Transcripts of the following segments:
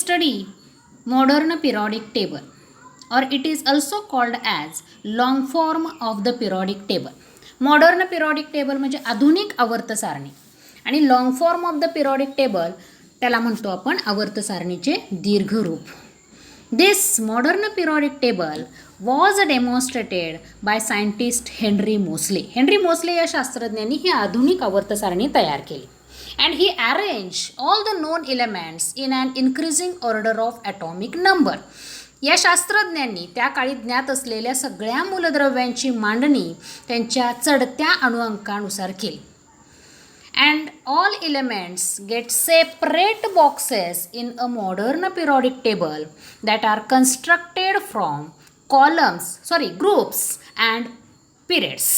study modern periodic table, or it is also called as long form of the periodic table. Modern periodic table म्हणजे आधुनिक आवर्त सारणी आणि long form of the periodic table त्याला म्हणतो आपण आवर्त सारणीचे दीर्घ रूप. This modern periodic table was demonstrated by scientist Henry Moseley. Henry Moseley या शास्त्रज्ञांनी ही आधुनिक आवर्त सारणी तयार केली. And he arranged all the known elements in an increasing order of atomic number. या शास्त्रज्ञांनी त्या काळी ज्ञात असलेल्या सगळ्या मूलद्रव्यांची मांडणी त्यांच्या चढत्या अणुअंकानुसार केली. And all elements get separate boxes in a modern periodic table that are constructed from groups and periods.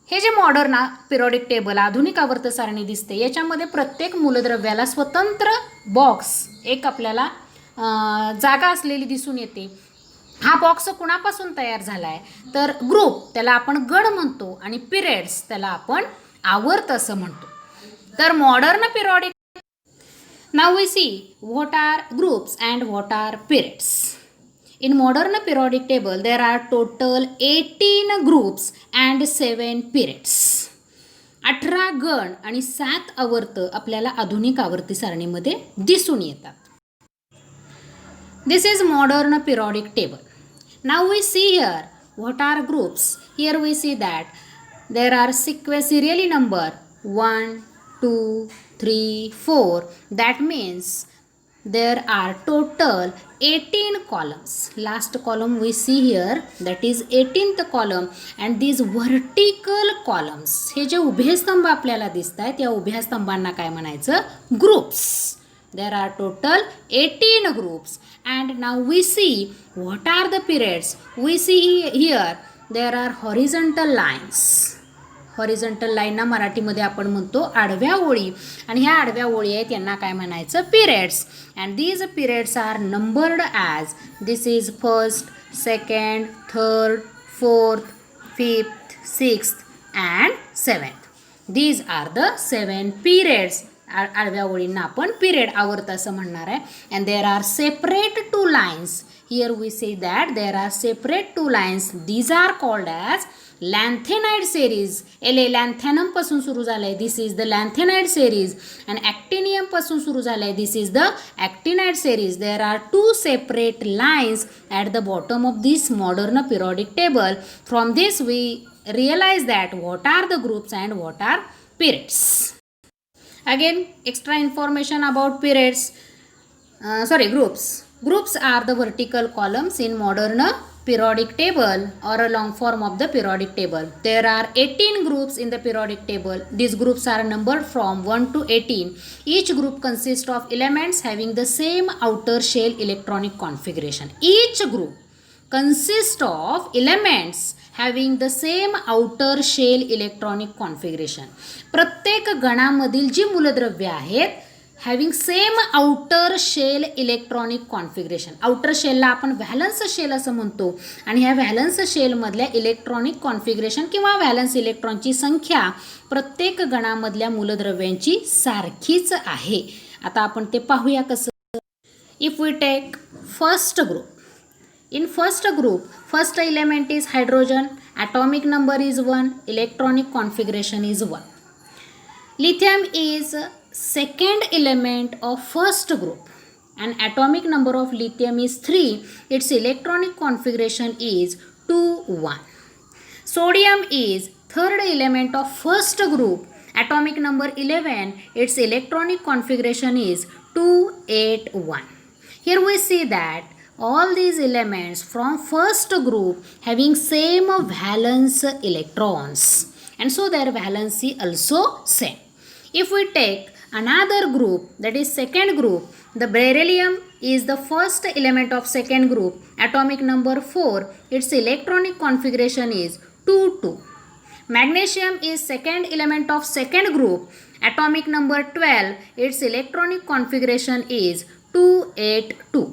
हे जे मॉडर्न पिरियॉडिक टेबल आधुनिक आवर्त सारणी दिसते याच्यामध्ये प्रत्येक मूलद्रव्याला स्वतंत्र बॉक्स एक आपल्याला जागा असलेली दिसून येते. हा बॉक्स कुणापासून तयार झाला आहे तर ग्रुप त्याला आपण गण म्हणतो आणि पिरियड्स त्याला आपण आवर्त असं म्हणतो. तर modern periodic now we see what are groups and what are periods. In modern periodic table, there are total 18 groups and 7 periods. 18 गण आणि 7 आवर्त आपल्याला आधुनिक आवर्ती सारणीमध्ये दिसून येतात. This is modern periodic table. Now we see here what are groups. Here we see that there are serially number 1, 2, 3, 4. That means there are total 18 columns. Last column we see here, that is 18th column, and these vertical columns, हे जे उभे स्तंभ आपल्याला दिसत आहेत या उभ्या स्तंभांना काय म्हणायचं groups. There are total 18 groups. And now we see what are the periods. We see here there are horizontal lines. Horizontal लाईनना मराठीमध्ये आपण म्हणतो आडव्या ओळी आणि ह्या आडव्या ओळी आहेत यांना काय म्हणायचं periods. And these periods are numbered as this is first, second, third, fourth, fifth, sixth and seventh. These are the 7 periods. आडव्या ओळींना आपण पिरियड आवर्त असं म्हणणार आहे. And there are separate 2 lines. Here we say that there are separate 2 lines. These are called as lanthanide series. Lanthanum पासून सुरू झालंय, this is the lanthanide series. आणि ॲक्टिनियम पासून सुरू झालंय, this is the actinide series. There are 2 separate lines at the bottom of this modern periodic table. From this we realise that what are the groups and what are periods. Again extra information about periods. Groups. Groups are the vertical columns in modern periodic table or a long form of the periodic table. There are 18 groups in the periodic table. These groups are numbered from 1 to 18. Each group consists of elements having the same outer shell electronic configuration. Each group consists of elements having the same outer shell electronic configuration. प्रत्येक गणामधील जी मूलद्रव्ये आहेत having same outer shell electronic configuration. Outer शेलला आपण valence shell असं म्हणतो आणि ह्या व्हॅलन्स शेलमधल्या इलेक्ट्रॉनिक कॉन्फिगरेशन किंवा व्हॅलन्स इलेक्ट्रॉनची संख्या प्रत्येक गणामधल्या मूलद्रव्यांची सारखीच आहे. आता आपण ते पाहूया कसं. If we take first group. In first group, first element is hydrogen, atomic number is 1, electronic configuration is 1. Lithium is second element of first group and atomic number of lithium is 3. Its electronic configuration is 2, 1. Sodium is third element of first group, atomic number 11. Its electronic configuration is 2, 8, 1. Here we see that all these elements from first group having same valence electrons and so their valency also same. If we take another group, that is second group, the beryllium is the first element of second group, atomic number 4. Its electronic configuration is 2, 2. Magnesium is second element of second group, atomic number 12. Its electronic configuration is 2, 8, 2.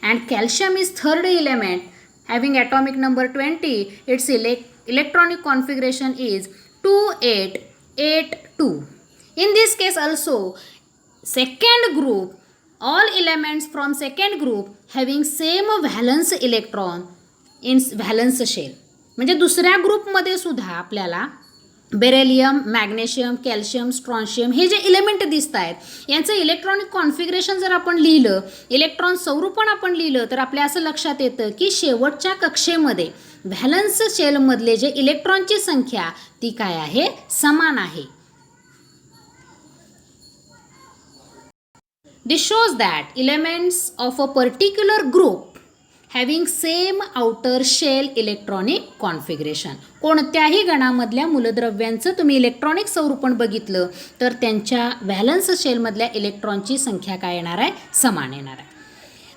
And calcium is third element having atomic number 20. Its electronic configuration is 2, 8, 8, 2. In this case also second group all elements from second group having same valence electron in valence shell. म्हणजे दुसऱ्या ग्रुपमध्ये सुद्धा आपल्याला beryllium, magnesium, calcium, strontium हे जे element दिसत आहेत यांचं इलेक्ट्रॉनिक कॉन्फिगरेशन जर आपण लिहिलं, इलेक्ट्रॉन स्वरूपण आपण लिहिलं, तर आपल्या असं लक्षात येतं की शेवटच्या कक्षेमध्ये व्हॅलन्स शेलमधले जे इलेक्ट्रॉनची संख्या ती काय आहे, समान आहे. This shows that elements of a particular group having same outer shell electronic configuration. कोणत्याही गणामधल्या मूलद्रव्यांचं तुम्ही इलेक्ट्रॉनिक स्वरूपण बघितलं तर त्यांच्या व्हॅलन्स शेलमधल्या इलेक्ट्रॉनची संख्या काय येणार आहे, समान येणार आहे.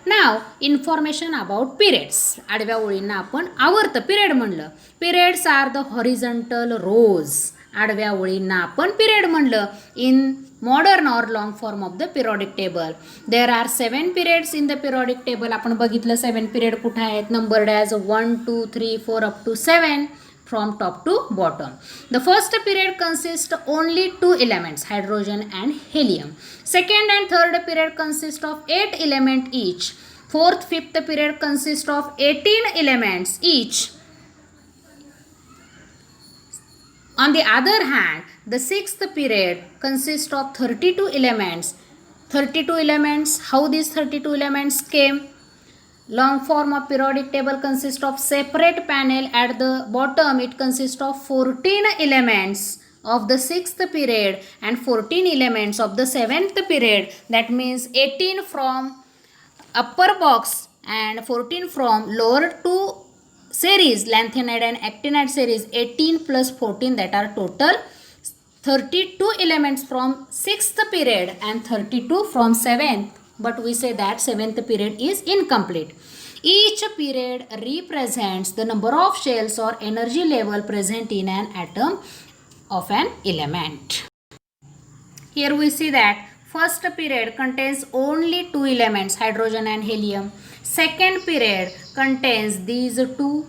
नाव इन्फॉर्मेशन अबाउट पिरियड्स. आडव्या ओळींना आपण आवर्त पिरियड म्हणलं. पिरियड्स आर द हॉरिझॉन्टल रोज. आडव्या ओळींना आपण पिरियड म्हणलं. In modern or long form of the periodic table there are 7 periods in the periodic table. आपण बघितलं 7 period कुठे आहेत, numbered as 1 2 3 4 up to 7 from top to bottom. The first period consists only 2 elements, hydrogen and helium. Second and third period consist of 8 elements each. Fourth, fifth period consist of 18 elements each. On the other hand, the sixth period consists of 32 elements. 32 elements, how these 32 elements came? Long form of periodic table consists of separate panel. At the bottom, it consists of 14 elements of the sixth period and 14 elements of the seventh period. That means 18 from upper box and 14 from lower two series, lanthanide and actinide series. 18 plus 14, that are total 32 elements from 6th period and 32 from 7th, but we say that 7th period is incomplete. Each period represents the number of shells or energy level present in an atom of an element. Here we see that first period contains only 2 elements, hydrogen and helium. Second period contains these 2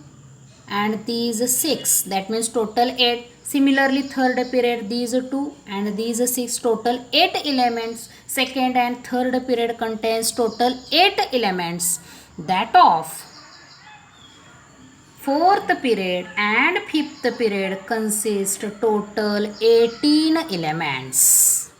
and these 6, that means total 8. Similarly, third period, these 2 and these 6, total 8 elements. Second and third period contains total 8 elements. That of fourth period and fifth period consist total 18 elements.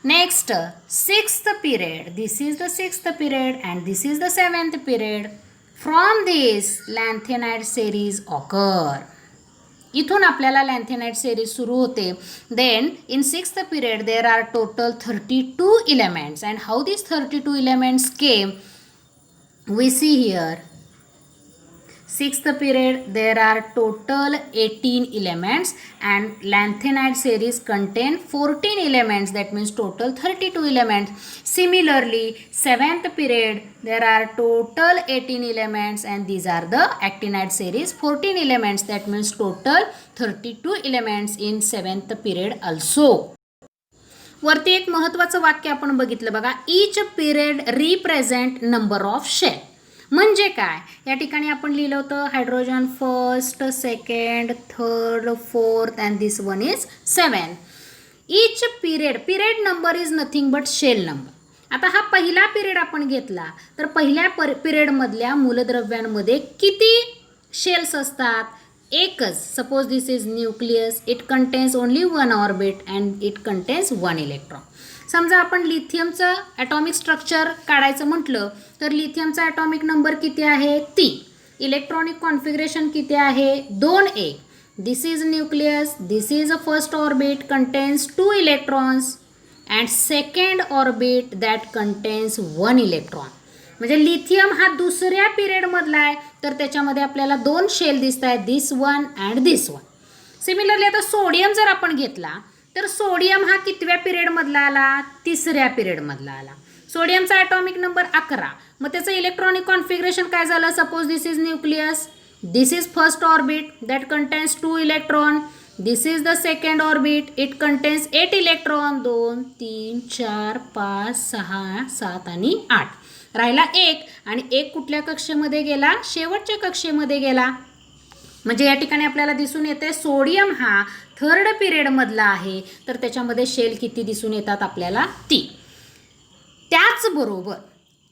Next, sixth period. This is the sixth period and this is the seventh period. From this, lanthanide series occur. इथून आपल्याला लॅन्थेनाइट series सुरू होते. Then in sixth period there are total 32 elements. And how these 32 elements came, we see here. Sixth period there are total 18 elements and lanthanide series contain 14 elements, that means total 32 elements. Similarly, seventh period there are total 18 elements and these are the actinide series, 14 elements, that means total 32 elements in seventh period also. वरती एक महत्त्वाचं वाक्य आपण बघितलं बघा, each period represent number of shell. म्हणजे काय, या ठिकाणी आपण लिहिलं होतं hydrogen first, second, third, fourth and this one is 7. Each period number is nothing but shell number. आता हा पहिला पिरियड आपण घेतला तर पहिल्या पिरियडमधल्या मूलद्रव्यांमध्ये किती शेल्स असतात, एकच. Suppose this is nucleus, it contains only 1 orbit and it contains 1 electron. समजा आपण लिथियमचं ॲटॉमिक स्ट्रक्चर काढायचं म्हटलं तर लिथियमचा ॲटॉमिक नंबर किती आहे, 3. इलेक्ट्रॉनिक कॉन्फिगरेशन किती आहे, 2a. This is nucleus, this is a first orbit contains 2 electrons and second orbit that contains 1 electron. म्हणजे लिथियम हा दुसऱ्या पिरियडमधला आहे तर त्याच्यामध्ये आपल्याला 2 शेल दिसत आहेत, this one and this one. Similarly आता सोडियम जर आपण घेतला तर सोडियम हा कितव्या पिरियडमधला आला, तिसऱ्या पिरियडमधला आला. सोडियमचा ॲटॉमिक नंबर 11. मग त्याचं इलेक्ट्रॉनिक कॉन्फिगरेशन काय झालं, suppose this is nucleus, this is first orbit that contains 2 electron, this is the second orbit, it contains 8 electron. 2 3 4 5 6 7 आणि 8. राहिला 1 आणि 1 कुठल्या कक्षेमध्ये गेला, शेवटच्या कक्षेमध्ये गेला. म्हणजे या ठिकाणी आपल्याला दिसून येते सोडियम हा थर्ड पिरियडमधला आहे तर त्याच्यामध्ये शेल किती दिसून येतात आपल्याला, 3. त्याचबरोबर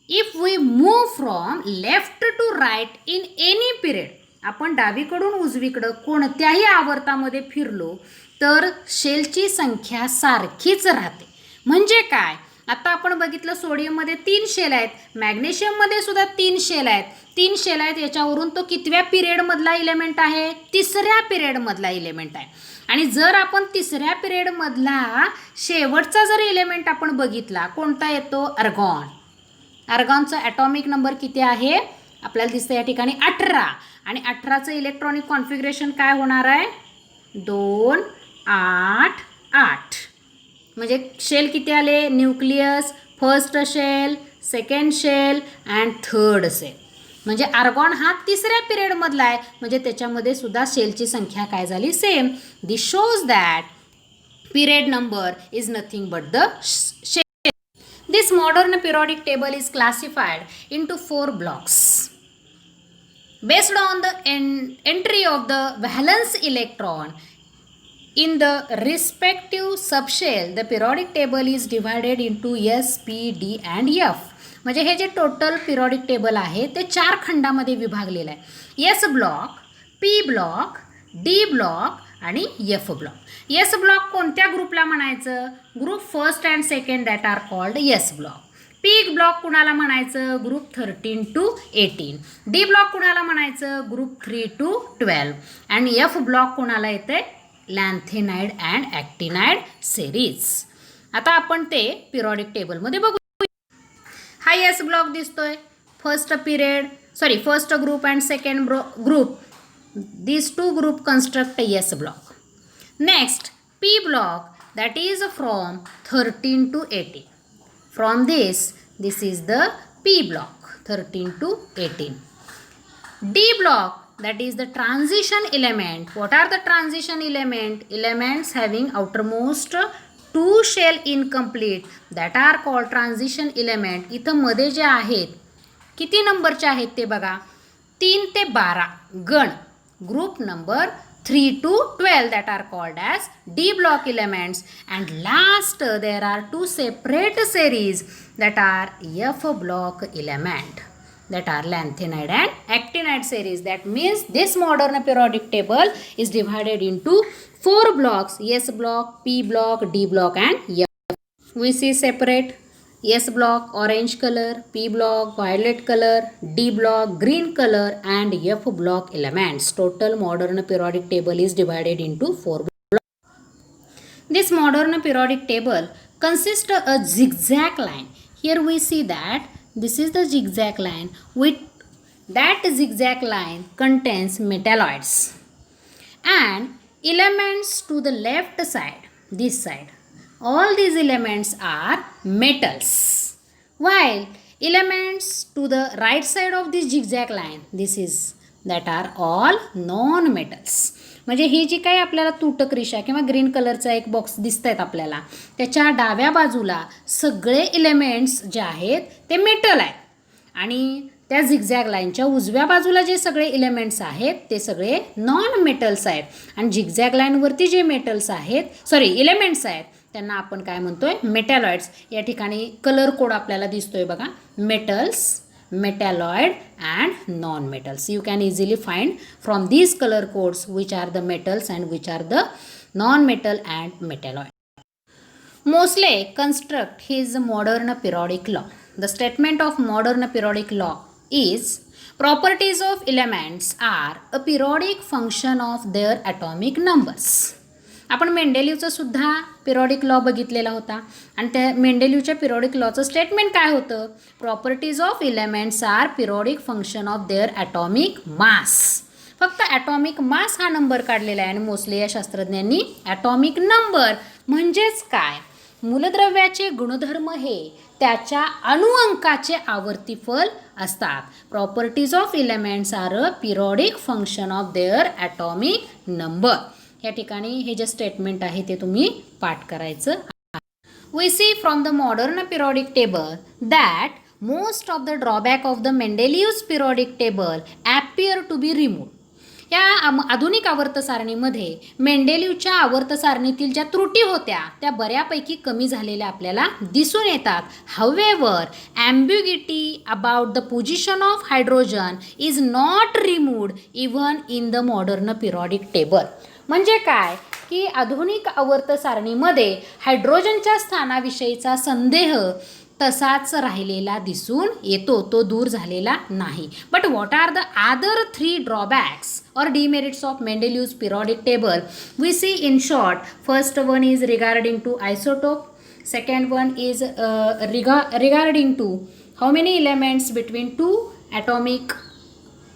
if we move from left to right in any period, आपण डावीकडून उजवीकडं कोणत्याही आवर्तामध्ये फिरलो तर शेलची संख्या सारखीच राहते. म्हणजे काय, आता आपण बघितलं सोडियममध्ये 3 शेल आहेत, मॅग्नेशियममध्ये सुद्धा 3 शेल आहेत. 3 शेल आहेत, याच्यावरून तो कितव्या पिरियडमधला इलेमेंट आहे, तिसऱ्या पिरियडमधला इलेमेंट आहे. आणि जर आपण तिसऱ्या पिरियडमधला शेवटचा जर इलेमेंट आपण बघितला, कोणता येतो, अर्गॉन. अर्गॉनचा ॲटॉमिक नंबर किती आहे, आपल्याला दिसतं या ठिकाणी 18. आणि 18चं इलेक्ट्रॉनिक कॉन्फिगरेशन काय होणार आहे, 2 8 8. म्हणजे शेल किती आले, nucleus, first shell, second shell and third shell. म्हणजे आर्गॉन हा तिसऱ्या पिरियडमधला आहे, म्हणजे त्याच्यामध्ये सुद्धा शेलची संख्या काय झाली, same. This shows that period number is nothing but the shell. This modern periodic table is classified into 4 blocks. Based on the entry of the valence electron in the respective subshell, the periodic table is divided into S, P, D and F. म्हणजे हे जे total periodic table आहे ते 4 खंडामध्ये विभागलेलं आहे. S block, P block, D block आणि F block. S block कोणत्या ग्रुपला म्हणायचं, group first and second that are called S block. P block कुणाला म्हणायचं, ग्रुप 13 to 18. डी ब्लॉक कुणाला म्हणायचं, group 3 to 12. And F block कुणाला येते, लॅन्थेनाइड अँड ॲक्टिनाइड सिरीज. आता आपण ते पिरियॉडिक टेबलमध्ये बघू. हा एस ब्लॉक दिसतोय, first group and second group, these 2 group construct a S block. Next, P block, that is from 13 to 18. From this is the P block, 13 to 18. D block, that is the transition element. What are the transition element? Elements having outermost 2 shell incomplete, that are called transition element. इथं मध्ये जे आहेत, किती नंबरचे आहेत ते बघा, 3 ते 12 गण. Group number 3 to 12 that are called as D block elements. And last there are 2 separate series that are F block element, that are lanthanide and actinide series. That means this modern periodic table is divided into 4 blocks, S block, P block, D block and F. We see separate S block orange color, P block violet color, D block green color and F block elements. Total modern periodic table is divided into 4 blocks. This modern periodic table consists of a zigzag line. Here we see that this is the zigzag line. With that zigzag line contains metalloids and elements to the left side, this side. All these elements are metals, while elements to the right side of this zigzag line, that are all non-metals. म्हणजे ही जी काही आपल्याला तुटक रेषा किंवा green कलरचा एक box दिसत आहेत आपल्याला, त्याच्या डाव्या बाजूला सगळे एलिमेंट्स जे आहेत ते मेटल आहेत. आणि त्या झिगझॅग लाईनच्या उजव्या बाजूला जे सगळे एलिमेंट्स आहेत ते सगळे नॉन मेटल्स आहेत. आणि झिगझॅग लाईनवरती जे एलिमेंट्स आहेत त्यांना आपण काय म्हणतोय, मेटॅलॉइड्स. या ठिकाणी कलर कोड आपल्याला दिसतोय बघा, metals, metalloid and non metals. You can easily find from these colour codes which are the metals and which are the non metal and metalloid. Mosley construct his modern periodic law. The statement of modern periodic law is properties of elements are a periodic function of their atomic numbers. आपण मेंडेलिवचं सुद्धा periodic law बघितलेला होता आणि त्या मेंडेलिवच्या periodic लॉचं statement काय होतं, properties of elements are periodic function of their atomic mass. फक्त atomic मास हा नंबर काढलेला आहे आणि मोस्ले या शास्त्रज्ञांनी ॲटॉमिक नंबर म्हणजेच काय, मूलद्रव्याचे गुणधर्म हे त्याच्या अणुअंकाचे आवर्तीफल असतात. Properties of elements are a periodic function of their atomic number. या ठिकाणी हे जे स्टेटमेंट आहे ते तुम्ही पाठ करायचं. We see from the modern periodic table that most of the drawback of the Mendeleev's periodic table appear to be removed. या आधुनिक आवर्त सारणीमध्ये मेंडेलिव्हच्या आवर्त सारणीतील ज्या त्रुटी होत्या त्या बऱ्यापैकी कमी झालेल्या आपल्याला दिसून येतात. However ambiguity about the position of hydrogen is not removed even in the modern periodic table. म्हणजे काय की आधुनिक आवर्त सारणीमध्ये हायड्रोजनच्या स्थानाविषयीचा संदेह तसाच राहिलेला दिसून येतो, तो दूर झालेला नाही. But what are the other 3 drawbacks or demerits of Mendeleev's periodic table? We see in short. First one is regarding to isotope. Second one is regarding to how many elements between 2 atomic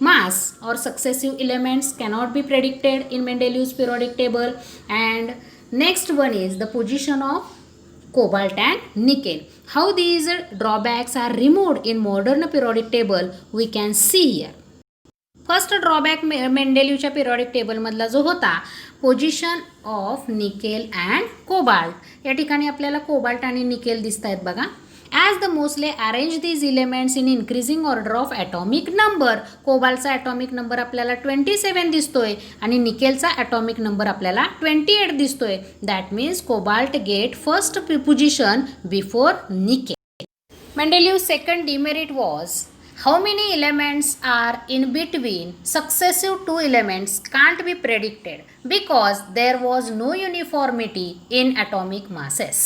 mass or successive elements cannot be predicted in Mendeleev's periodic table. And next one is the position of cobalt and nickel. How these drawbacks are removed in modern periodic table we can see here. First drawback मेंडेलिव्हच्या periodic टेबलमधला जो होता position of nickel and cobalt. या ठिकाणी आपल्याला cobalt आणि nickel दिसत आहेत बघा. As the Moseley arrange these elements in increasing order of atomic number. कोबाल्टचा ॲटॉमिक नंबर आपल्याला 27 दिसतोय आणि निकेलचा ॲटॉमिक नंबर आपल्याला 28 दिसतोय. That means cobalt get first position before nickel. Mendeleev second demerit was how many elements are in between successive 2 elements can't be predicted because there was no uniformity in atomic masses.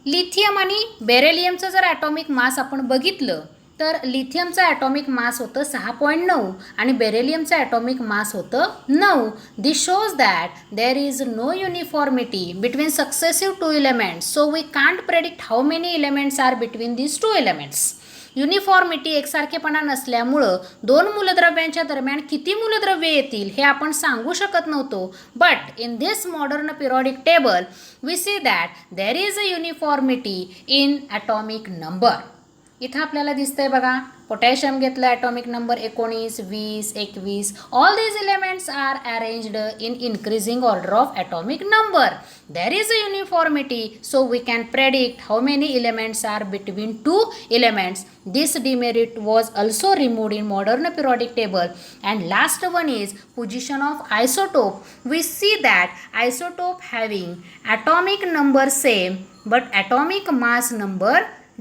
Lithium आणि बेरिलियमचं जर atomic mass आपण बघितलं तर लिथियमचं atomic mass होतं 6.9 आणि बेरिलियमचं atomic mass होतं 9. This shows that there is no uniformity between successive 2 elements. So we can't predict how many elements are between these 2 elements. Uniformity एकसारखेपणा नसल्यामुळं 2 मूलद्रव्यांच्या दरम्यान किती मूलद्रव्ये येतील हे आपण सांगू शकत नव्हतो. But in this modern periodic table we see that there is a uniformity in atomic number. इथं आपल्याला दिसतंय बघा. पोटॅशियम घेतलं atomic number 19, 20, 21. All these elements are arranged in increasing order of atomic number. There is a uniformity so we can predict how many elements are between 2 elements. This demerit was also removed in modern periodic table. And last one is position of isotope. We see that isotope having atomic number same but atomic mass number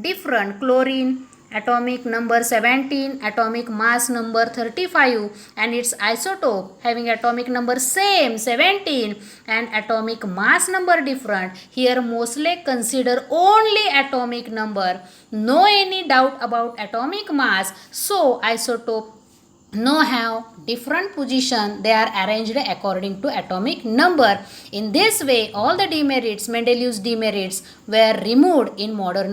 different. Chlorine atomic number 17, atomic mass number 35, and its isotope having atomic number same 17 and atomic mass number different. Here mostly consider only atomic number, no any doubt about atomic mass. So isotope no have different position, they are arranged according to atomic number. In this way all the demerits, Mendeleev's demerits, were removed in modern